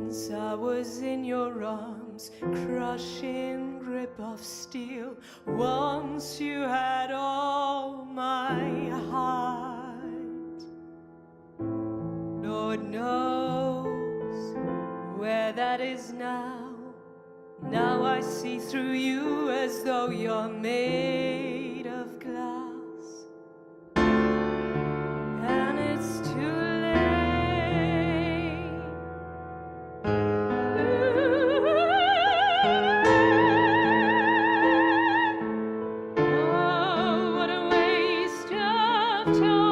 once I was in your arms, crushing grip of steel. Once you had all my heart. Lord knows where that is now. Now I see through you as though you're made of glass. And it's too late. Oh, what a waste of time.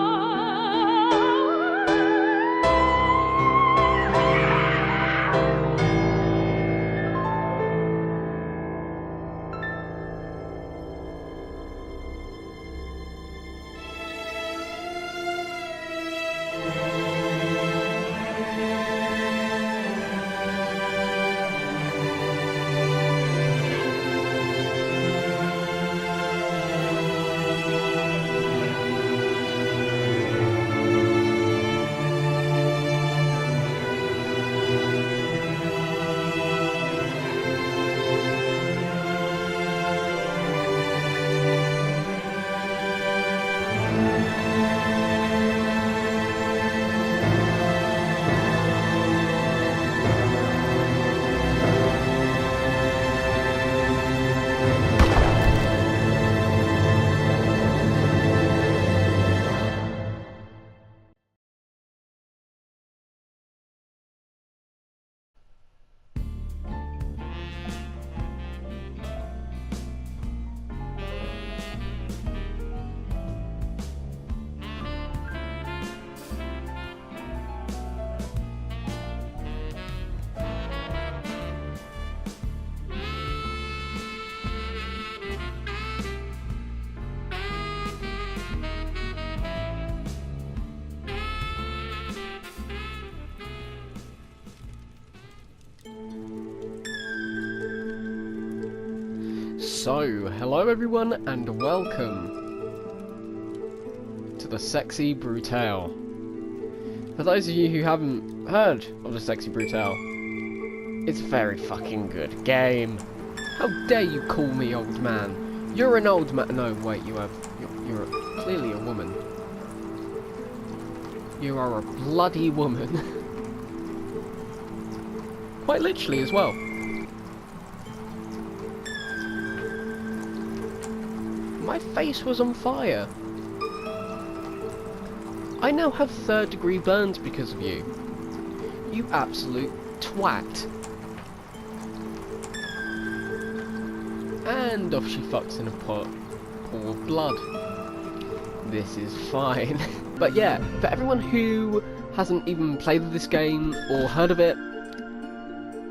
So, hello everyone and welcome to the Sexy Brutale. For those of you who haven't heard of the Sexy Brutale, it's a very fucking good game. How dare you call me old man? You're an old man. No, wait, you're clearly a woman. You are a bloody woman. Quite literally as well. My face was on fire. I now have 3rd-degree burns because of you. You absolute twat. And off she fucks in a pool of blood. This is fine. But yeah, for everyone who hasn't even played this game or heard of it,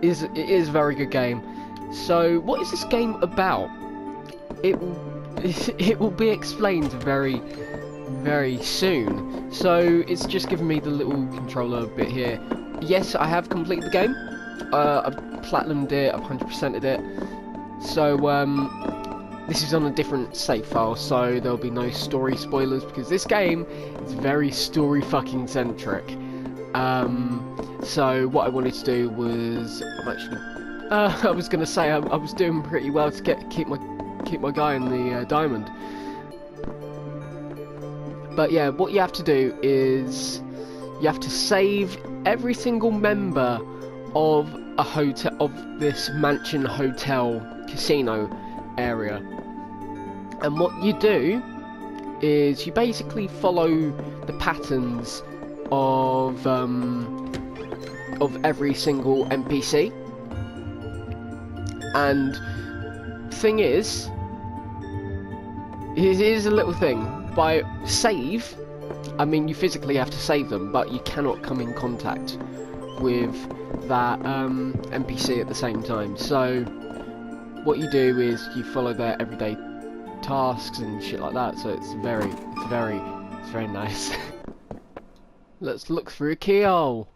it is a very good game. So, what is this game about? It will be explained very, very soon. So it's just giving me the little controller bit here. Yes, I have completed the game. I've platinumed it, I've 100%ed it. So this is on a different save file, so there'll be no story spoilers because this game is very story fucking centric. So what I wanted to do was, I was gonna say I was doing pretty well to keep my guy in the diamond. But yeah, what you have to do is you have to save every single member of a hotel, of this mansion, hotel, casino area. And what you do is you basically follow the patterns of every single NPC. And thing is, here's a little thing. By save, I mean you physically have to save them, but you cannot come in contact with that NPC at the same time. So what you do is you follow their everyday tasks and shit like that. So it's very nice. Let's look through a keyhole.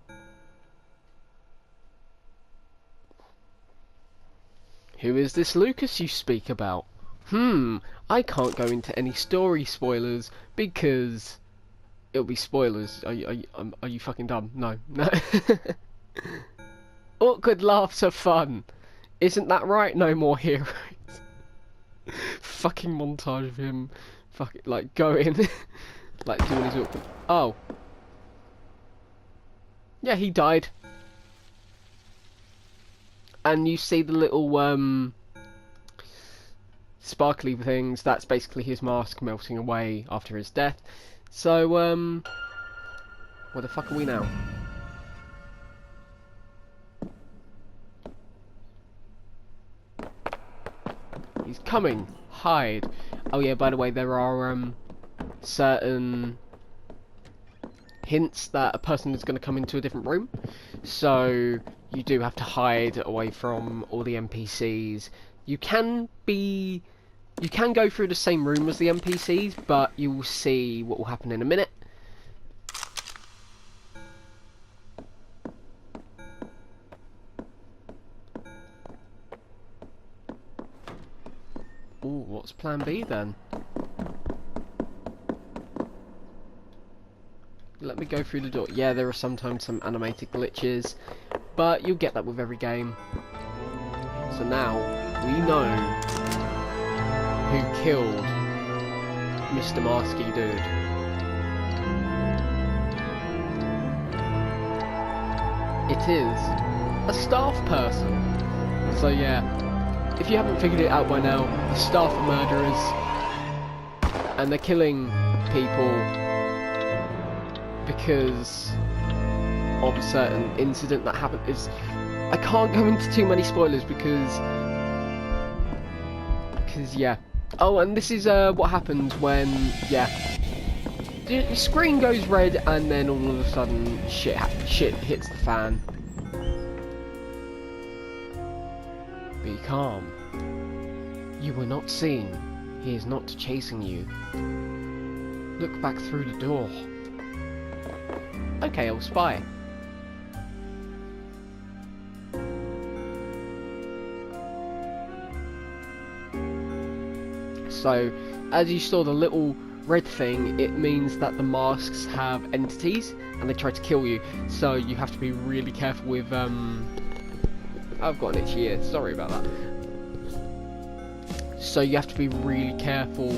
Who is this Lucas you speak about? I can't go into any story spoilers because it'll be spoilers. Are you fucking dumb? No. Awkward laughs are fun. Isn't that right? No more heroes. Fucking montage of him, fucking like going, like doing his awkward. Oh, yeah, he died. And you see the little sparkly things. That's basically his mask melting away after his death. So where the fuck are we now? He's coming. Hide. Oh yeah, by the way, there are certain hints that a person is going to come into a different room. So you do have to hide away from all the NPCs. You can go through the same room as the NPCs, but you will see what will happen in a minute. Ooh, what's plan B then? Let me go through the door. Yeah, there are sometimes some animated glitches, but you'll get that with every game. So now, we know who killed Mr. Marsky Dude. It is a staff person. So yeah, if you haven't figured it out by now, the staff are murderers, and they're killing people because of a certain incident that happened. I can't go into too many spoilers because yeah. Oh, and this is what happens when the screen goes red and then all of a sudden shit hits the fan. Be calm. You were not seen. He is not chasing you. Look back through the door. Okay, I'll spy. So, as you saw the little red thing, it means that the masks have entities and they try to kill you. So you have to be really careful with I've got an itchy ear, sorry about that. So you have to be really careful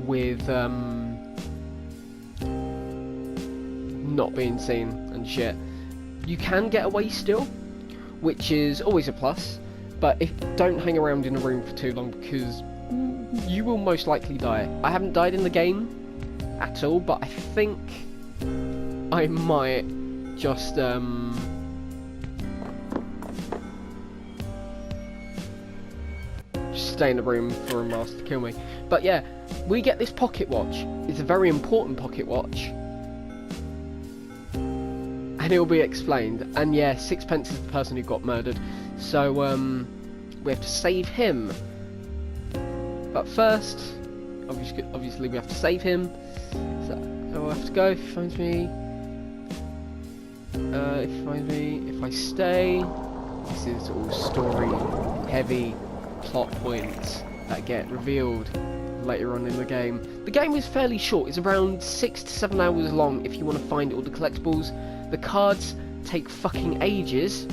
with not being seen and shit. You can get away still, which is always a plus, but don't hang around in a room for too long because you will most likely die. I haven't died in the game at all, but I think I might just stay in the room for a mask to kill me. But yeah, we get this pocket watch. It's a very important pocket watch, and it will be explained. And yeah, Sixpence is the person who got murdered, so we have to save him. But first, obviously we have to save him. So I'll have to go. If he finds me, if I stay, this is all story-heavy plot points that get revealed later on in the game. The game is fairly short. It's around 6 to 7 hours long if you want to find all the collectibles. The cards take fucking ages,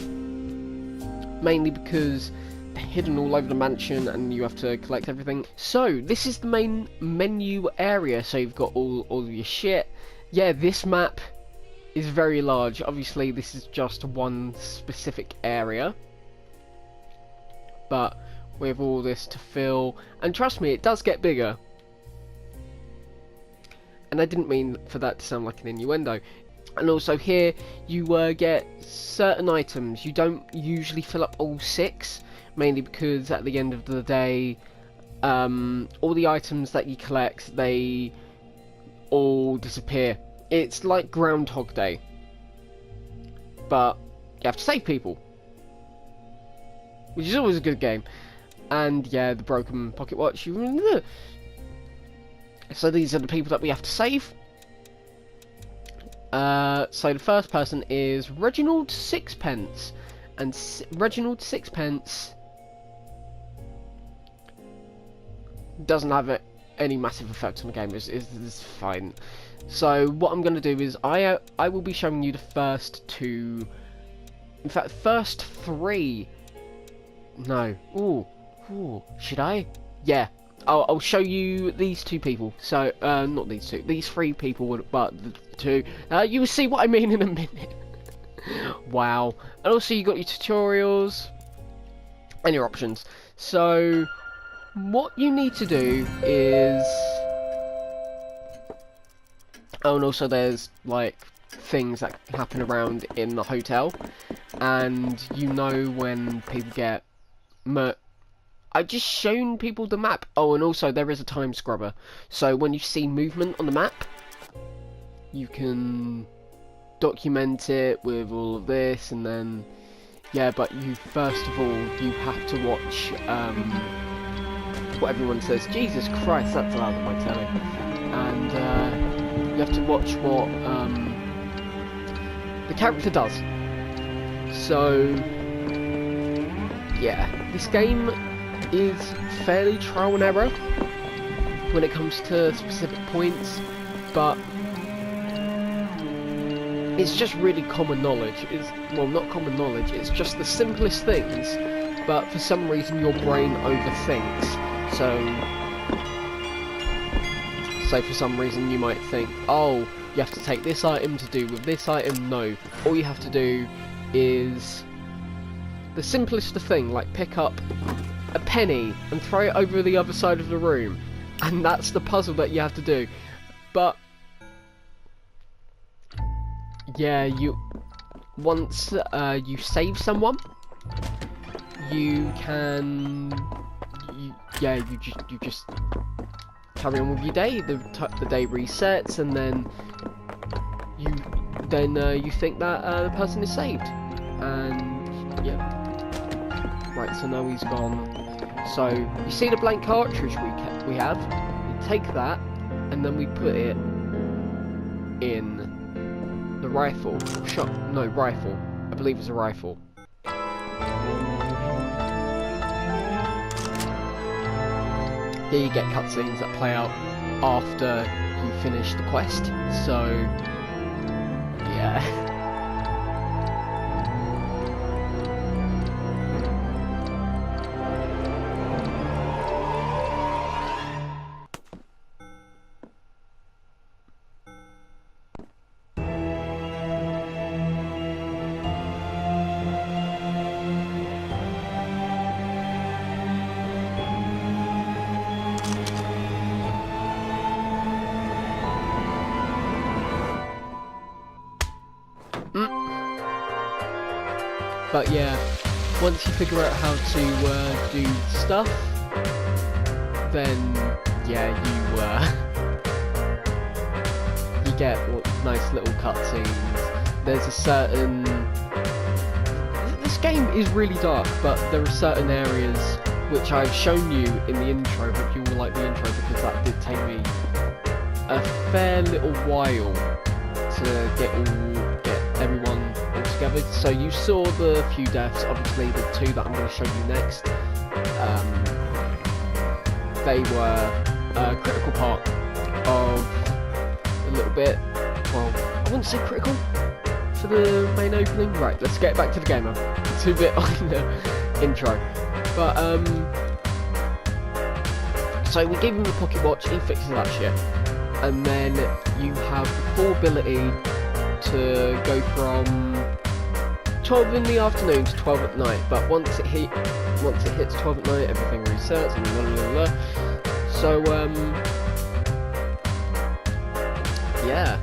mainly because they're hidden all over the mansion and you have to collect everything. So this is the main menu area, so you've got all of your shit. Yeah, this map is very large. Obviously this is just one specific area, but we have all this to fill, and trust me, it does get bigger. And I didn't mean for that to sound like an innuendo. And also here you get certain items. You don't usually fill up all 6, mainly because at the end of the day, all the items that you collect, they all disappear. It's like Groundhog Day, but you have to save people, which is always a good game. And yeah, the broken pocket watch. So these are the people that we have to save. So the first person is Reginald Sixpence, and Reginald Sixpence doesn't have any massive effect on the game. It's fine. So what I'm going to do is I will be showing you the first 2 In fact, first 3. No. Ooh. Should I? Yeah. I'll show you these 2 people. So, not these 2. These 3 people, but the 2. You will see what I mean in a minute. Wow. And also you got your tutorials and your options. So, what you need to do is... Oh, and also there's, like, things that happen around in the hotel. And you know when people get... I've just shown people the map. Oh, and also there is a time scrubber. So when you see movement on the map, you can document it with all of this, and then... Yeah, but you, first of all, you have to watch what everyone says. Jesus Christ, that's loud on my telly. And you have to watch what the character does. So, yeah, this game is fairly trial and error when it comes to specific points, but it's just really common knowledge. Well, not common knowledge, it's just the simplest things, but for some reason your brain overthinks. So for some reason you might think, oh, you have to take this item to do with this item. No, all you have to do is the simplest of thing, like pick up a penny and throw it over the other side of the room, and that's the puzzle that you have to do. But yeah, once you save someone, you can you just carry on with your day. The day resets, and then you think that the person is saved, and yeah. Right, so now he's gone. So you see the blank cartridge we have. We take that, and then we put it in the rifle. Rifle. I believe it's a rifle. Here you get cutscenes that play out after you finish the quest. So yeah. But yeah, once you figure out how to do stuff, then yeah, you get nice little cutscenes. There's a certain... This game is really dark, but there are certain areas which I've shown you in the intro. Hope you will like the intro, because that did take me a fair little while to get everyone all together. So you saw the few deaths, obviously the 2 that I'm going to show you next. They were a critical part of a little bit, well, I wouldn't say critical for the main opening. Right, let's get back to the game. I'm too bit on the intro. But, so we gave him the pocket watch, he fixes that shit. And then you have the full ability to go from 12 in the afternoon to 12 at night, but once it hits 12 at night, everything resets and blah blah blah. So yeah,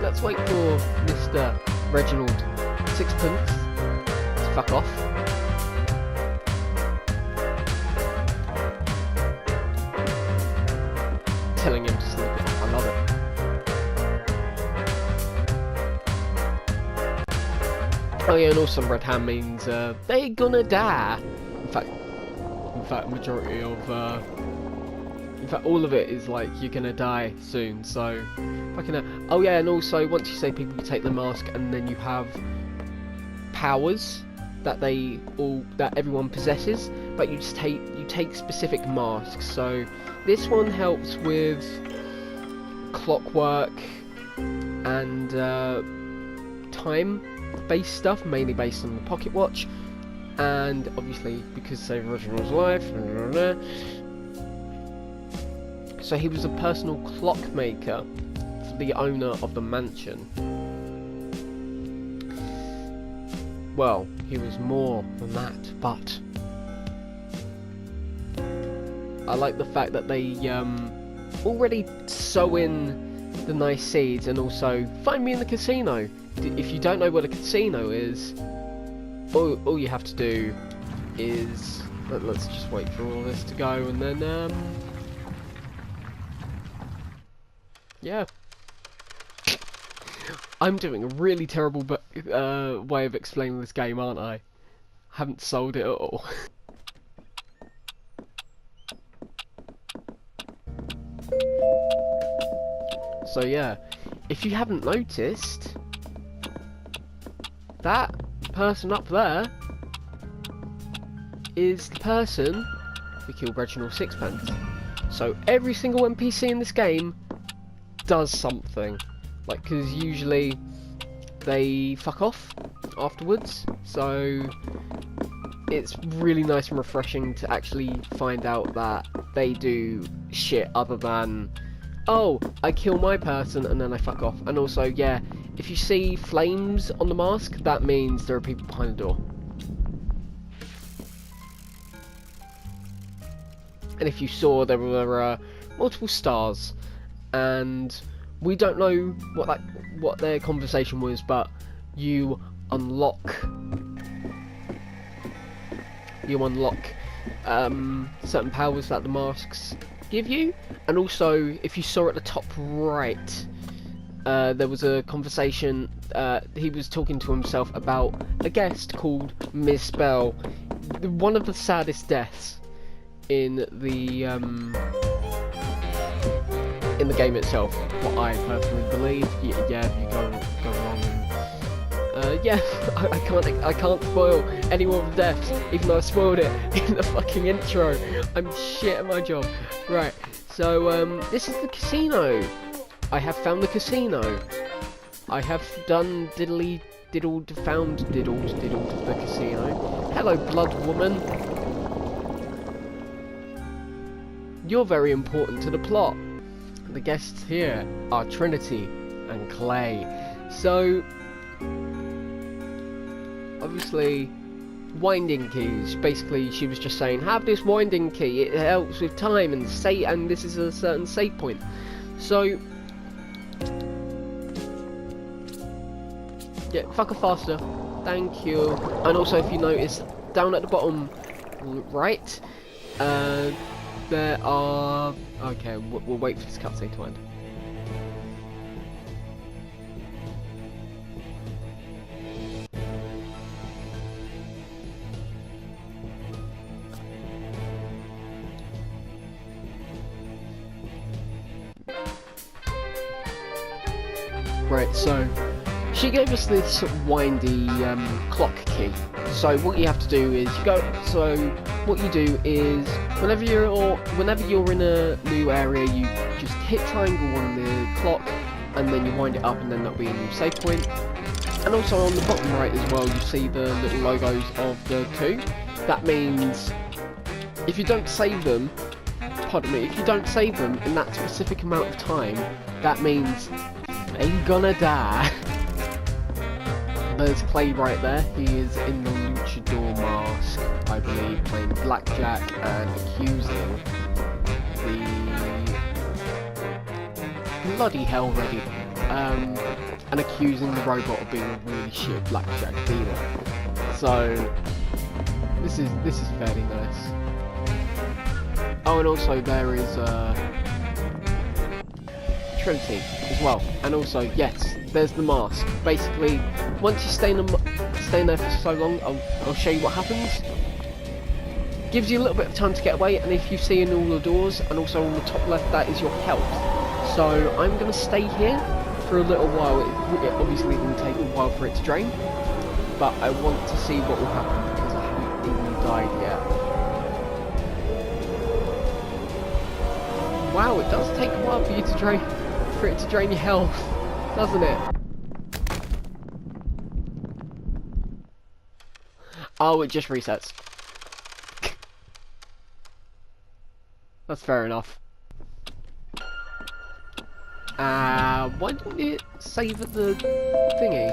let's wait for Mr. Reginald Sixpence to fuck off. Telling him to sleep it off. I love it. Oh yeah, and also red hand means they're gonna die. In fact, majority of, in fact, all of it is like you're gonna die soon. So, fucking. Oh yeah, and also once you say people, you take the mask, and then you have powers that everyone possesses, but you take specific masks. So this one helps with clockwork and time-based stuff, mainly based on the pocket watch, and obviously because the original was alive. So he was a personal clockmaker for the owner of the mansion. Well, he was more than that, but I like the fact that they already sow in the nice seeds, and also find me in the casino. If you don't know what a casino is, all you have to do is let's just wait for all this to go, and then yeah. I'm doing a really terrible way of explaining this game, aren't I? Haven't sold it at all. So yeah, if you haven't noticed, that person up there is the person who killed Reginald Sixpence. So every single NPC in this game does something. Like, because usually they fuck off afterwards, so it's really nice and refreshing to actually find out that they do shit other than, oh, I kill my person and then I fuck off. And also, yeah, if you see flames on the mask, that means there are people behind the door. And if you saw, there were multiple stars, and we don't know what their conversation was, but you unlock certain powers that the masks give you. And also, if you saw at the top right, there was a conversation. He was talking to himself about a guest called Ms. Bell, one of the saddest deaths in the game itself, what I personally believe. Yeah, if you go along and yeah, I can't spoil any more of the deaths, even though I spoiled it in the fucking intro. I'm shit at my job. Right, so this is the casino. I have found the casino. I have done found the casino. Hello, blood woman. You're very important to the plot. The guests here are Trinity and Clay. So, obviously, winding keys. Basically, she was just saying, have this winding key. It helps with time and this is a certain save point. So, yeah, fuck her faster. Thank you. And also, if you notice, down at the bottom right, there are... Okay, we'll wait for this cutscene to end. Right, so she gave us this windy clock key. So what you have to do is whenever you're in a new area, you just hit triangle on the clock, and then you wind it up, and then that'll be a new save point. And also on the bottom right as well, you see the little logos of the two. That means if you don't save them, if you don't save them in that specific amount of time, that means they're gonna die. There's Clay right there. He is in the luchador mask, I believe, playing blackjack and accusing the bloody hell ready, and accusing the robot of being a really shit blackjack dealer. So this is fairly nice. Oh, and also there is Trinity as well, and also yes, there's the mask. Basically, once you stay in there for so long, I'll show you what happens. Gives you a little bit of time to get away, and if you see in all the doors, and also on the top left, that is your health. So I'm going to stay here for a little while. It obviously will take a while for it to drain, but I want to see what will happen because I haven't even died yet. Wow, it does take a while for it to drain your health, doesn't it? Oh, it just resets. That's fair enough. Why didn't it save at the thingy?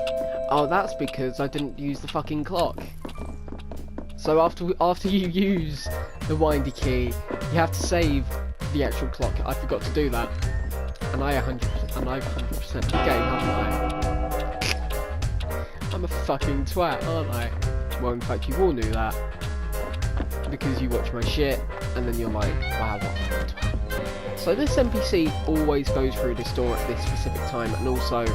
Oh, that's because I didn't use the fucking clock. So after you use the windy key, you have to save the actual clock. I forgot to do that, and I 100% the game, haven't I? I'm a fucking twat, aren't I? Well, in fact, you all knew that because you watch my shit, and then you're like, wow, what a fucking twat. So this NPC always goes through this door at this specific time, and also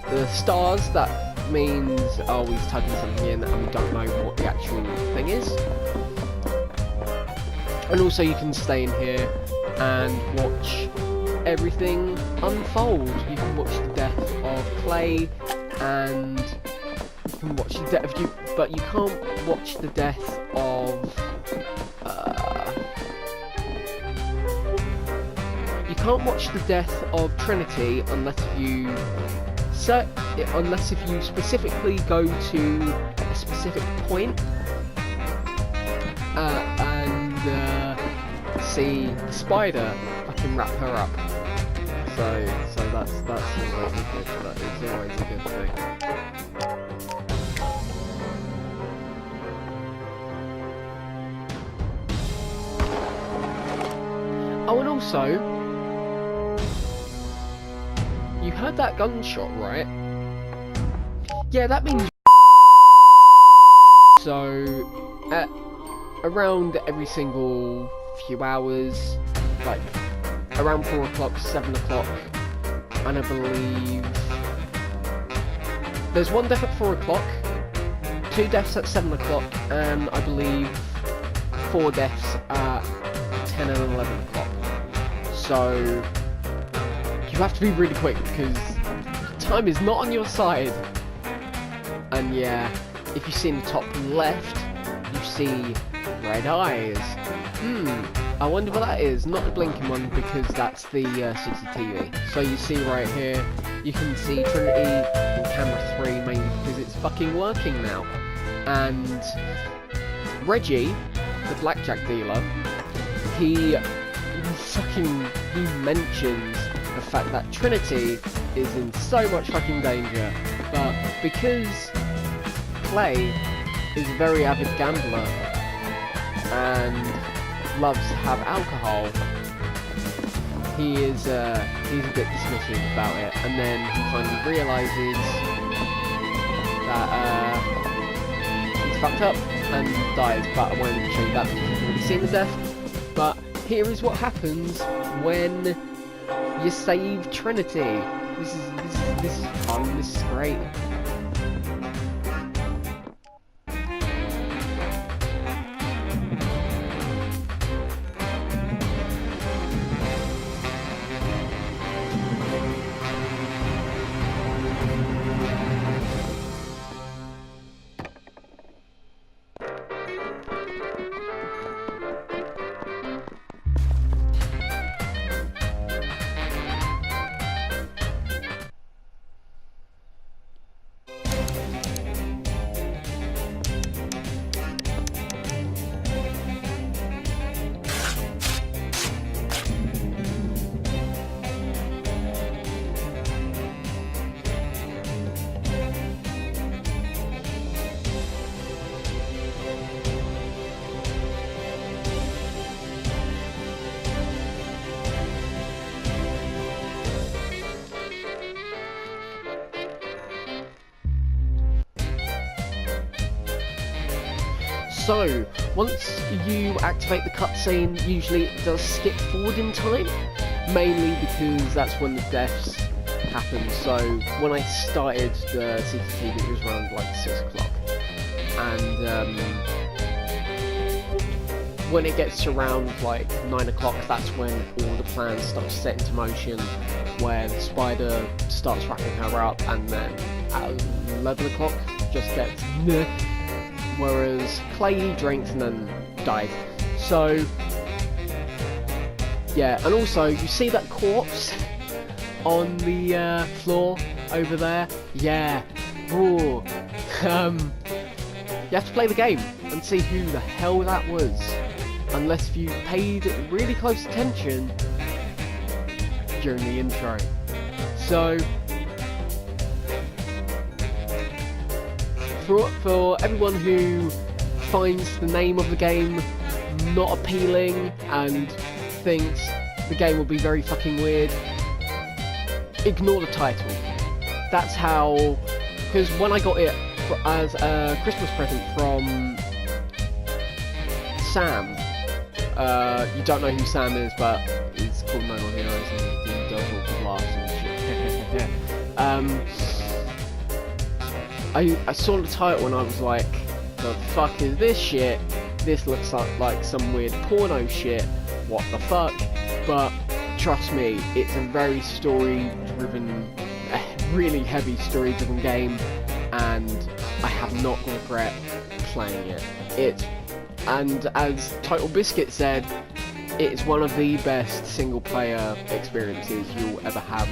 the stars, that means, oh, he's typing something in and we don't know what the actual thing is. And also you can stay in here and watch everything unfold. You can watch the death of Clay, and you can watch the death of you, but you can't watch the death of you can't watch the death of Trinity unless you specifically go to a specific point and see the spider fucking wrap her up. So that's always a good. That is always a good thing. Oh, and also, you heard that gunshot, right? Yeah, that means. So, at around every single few hours, like around 4 o'clock, 7 o'clock, and I believe there's 1 death at 4 o'clock, 2 deaths at 7 o'clock, and I believe 4 deaths at 10 and 11 o'clock. So you have to be really quick because time is not on your side. And yeah, if you see in the top left, you see red eyes. I wonder what that is. Not the blinking one, because that's the CCTV. So you see right here, you can see Trinity in camera 3 mainly because it's fucking working now. And Reggie, the blackjack dealer, he mentions the fact that Trinity is in so much fucking danger, but because Clay is a very avid gambler and loves to have alcohol, he's a bit dismissive about it, and then he finally realises that he's fucked up and dies. But I won't show you that because you've already seen the death. But here is what happens when you save Trinity. This is fun. This is great. So, once you activate the cutscene, usually it does skip forward in time, mainly because that's when the deaths happen. So, when I started the CCTV, it was around like 6 o'clock, and when it gets to around like 9 o'clock, that's when all the plans start to set into motion, where the spider starts wrapping her up, and then at 11 o'clock just gets meh. Whereas Clay drinks and then died. So yeah, and also you see that corpse on the floor over there? Yeah. Ooh. You have to play the game. and see who the hell that was, unless you paid really close attention during the intro. So, for everyone who finds the name of the game not appealing and thinks the game will be very fucking weird, ignore the title. That's how, because when I got it as a Christmas present from Sam, you don't know who Sam is, but it's called No More Heroes and he does all the laughs and shit. I saw the title and I was like, the fuck is this shit? This looks like some weird porno shit. What the fuck? But trust me, it's a very story-driven, really heavy story-driven game, and I have not regret playing it. And as Title Biscuit said, it's one of the best single-player experiences you'll ever have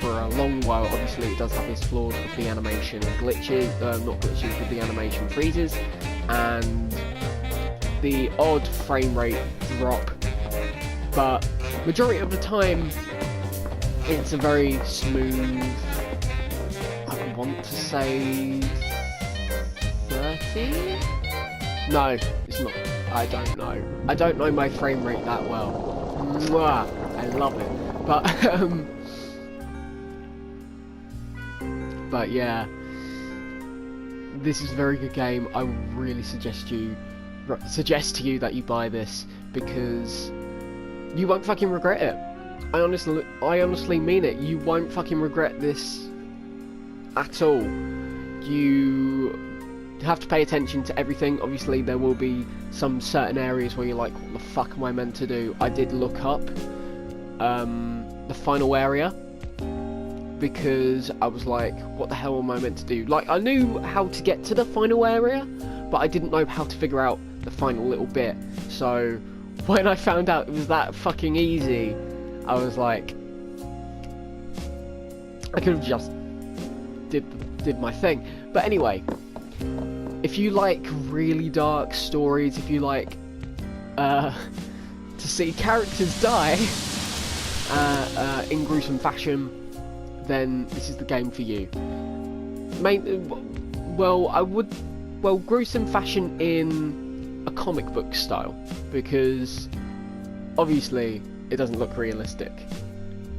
for a long while. Obviously, it does have its flaws with the animation glitches, not glitches, with the animation freezes, and the odd frame rate drop, but majority of the time it's a very smooth, I want to say 30? No, it's not. I don't know my frame rate that well. Mwah! I love it. But yeah, this is a very good game. I would really suggest to you that you buy this, because you won't fucking regret it. I honestly mean it. You won't fucking regret this at all. You have to pay attention to everything. Obviously, there will be some certain areas where you're like, what the fuck am I meant to do? I did look up the final area, because I was like, what the hell am I meant to do? Like, I knew how to get to the final area, but I didn't know how to figure out the final little bit. So when I found out it was that fucking easy, I was like, I could have just did my thing. But anyway, if you like really dark stories, if you like to see characters die in gruesome fashion, then this is the game for you. Gruesome fashion in a comic book style, because obviously it doesn't look realistic,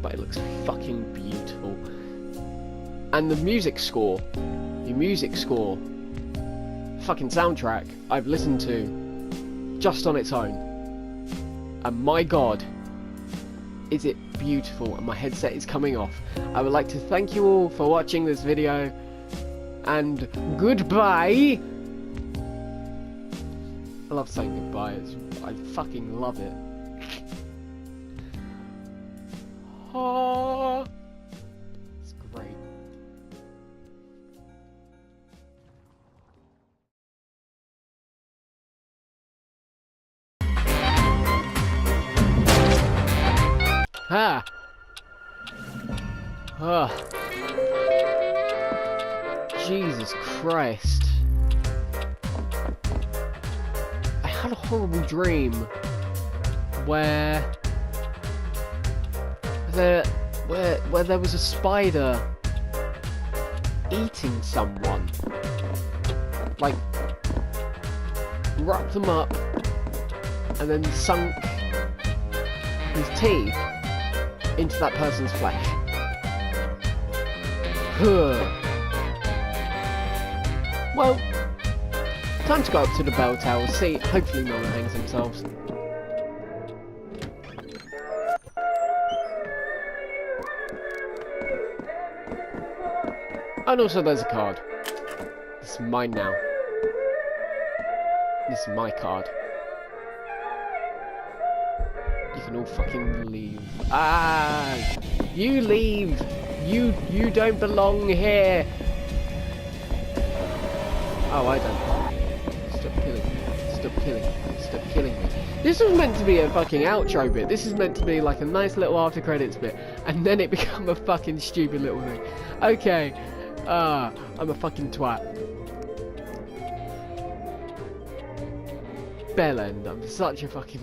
but it looks fucking beautiful. And the music score, fucking soundtrack, I've listened to just on its own, and my god, is it beautiful, and my headset is coming off. I would like to thank you all for watching this video, and goodbye. I love saying goodbye, I fucking love it. Oh, it's great. Ha! Oh. Jesus Christ. I had a horrible dream where there was a spider eating someone. Like, wrapped them up and then sunk his teeth into that person's flesh. Well, time to go up to the bell tower, see, hopefully no one hangs themselves. And also there's a card. This is mine now. This is my card. You can all fucking leave. Ah! You leave! You don't belong here! Oh, I don't. Stop killing me. Stop killing me. Stop killing me. This was meant to be a fucking outro bit. This is meant to be like a nice little after credits bit. And then it become a fucking stupid little thing. Okay. I'm a fucking twat. bell end. I'm such a fucking